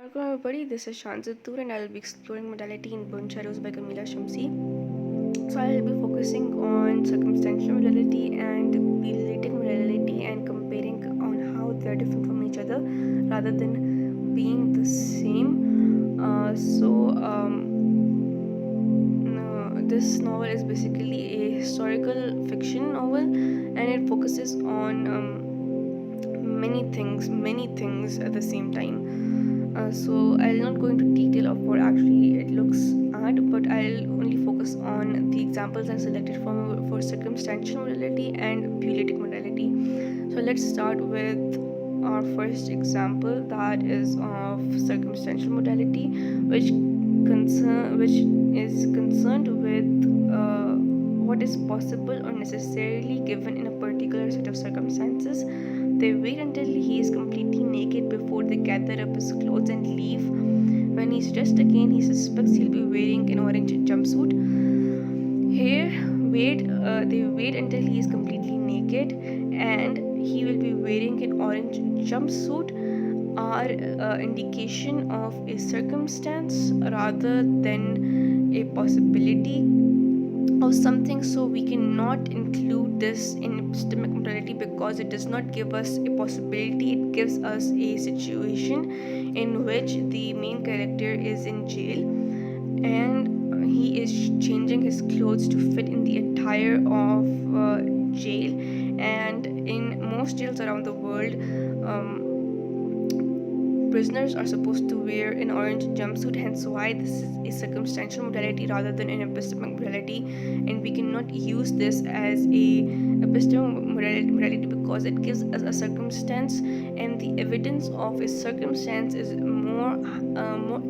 Welcome everybody, this is Shamsi and I'll be exploring Modality in Burnt Shadows by Kamila Shamsi. So I'll be focusing on circumstantial modality and related modality and comparing on how they're different from each other rather than being the same. This novel is basically a historical fiction novel and it focuses on many things at the same time. So I'll not go into detail of what actually it looks at, but I'll only focus on the examples I selected for circumstantial modality and bulitic modality. So let's start with our first example, that is of circumstantial modality, which is concerned with what is possible or necessarily given in a particular set of circumstances. They wait until he is completely naked before they gather up his clothes and leave. When he's dressed again, he suspects he'll be wearing an orange jumpsuit. Here, they wait until he is completely naked and he will be wearing an orange jumpsuit are indication of a circumstance rather than a possibility of something. So we cannot include this in epistemic modality because it does not give us a possibility. It gives us a situation in which the main character is in jail and he is changing his clothes to fit in the attire of jail. And in most jails around the world, prisoners are supposed to wear an orange jumpsuit, hence why this is a circumstantial modality rather than an epistemic modality, and we cannot use this as a epistemic modality because it gives us a circumstance and the evidence of a circumstance is more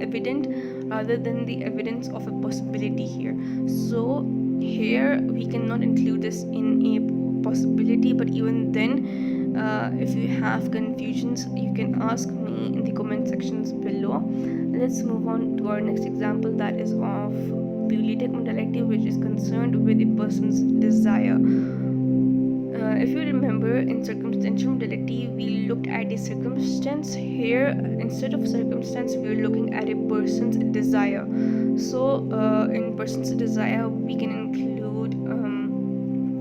evident rather than the evidence of a possibility here. So here we cannot include this in a possibility, but even then, if you have confusions, you can ask me in the comment sections below. Let's move on to our next example, that is of bulitic modality, which is concerned with a person's desire. If you remember, in circumstantial modality we looked at a circumstance. Here, instead of circumstance, we are looking at a person's desire. So in person's desire we can include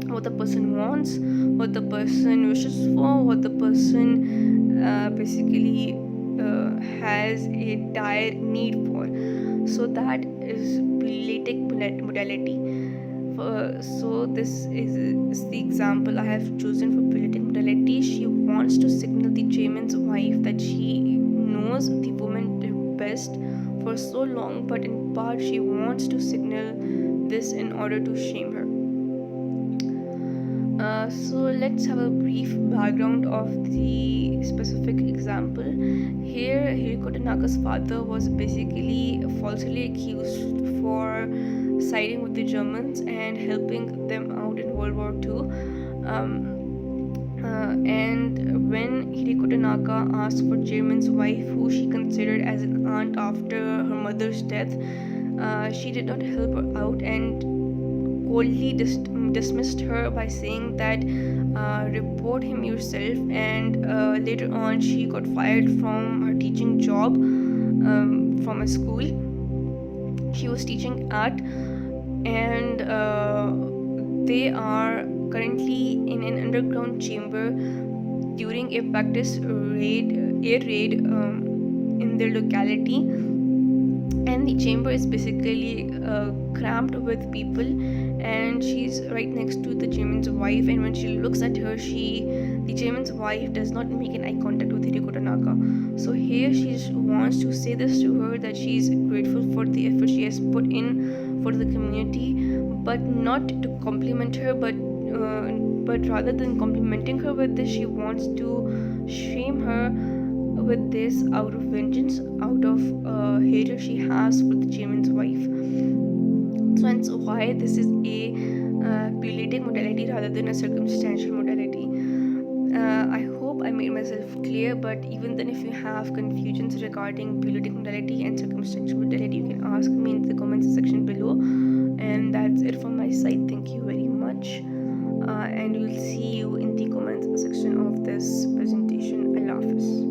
what the person wants, what the person wishes for, what the person basically has a dire need for. So that is bulitic modality. So this is the example I have chosen for bulitic modality. She wants to signal the chairman's wife that she knows the woman best for so long, but in part she wants to signal this in order to shame her. So let's have a brief background of the specific example. Here, Hiriko Tanaka's father was basically falsely accused for siding with the Germans and helping them out in World War II. And when Hiriko Tanaka asked for Chairman's wife, who she considered as an aunt after her mother's death, she did not help her out and coldly dismissed her by saying that report him yourself. And later on she got fired from her teaching job from a school she was teaching at, and they are currently in an underground chamber during a practice air raid in their locality, and the chamber is basically cramped with people, and she's right next to the chairman's wife, and when she looks at her, the chairman's wife does not make an eye contact with Hiriko Tanaka. So here she wants to say this to her, that she is grateful for the effort she has put in for the community, but not to compliment her, but rather than complimenting her with this, she wants to shame her with this out of vengeance, out of hatred she has for the chairman's wife. So hence why this is a bulitic modality rather than a circumstantial modality. I hope I made myself clear, but even then, if you have confusions regarding bulitic modality and circumstantial modality, you can ask me in the comments section below. And that's it from my side. Thank you very much, and we'll see you in the comments section of this presentation. Allah Hafiz.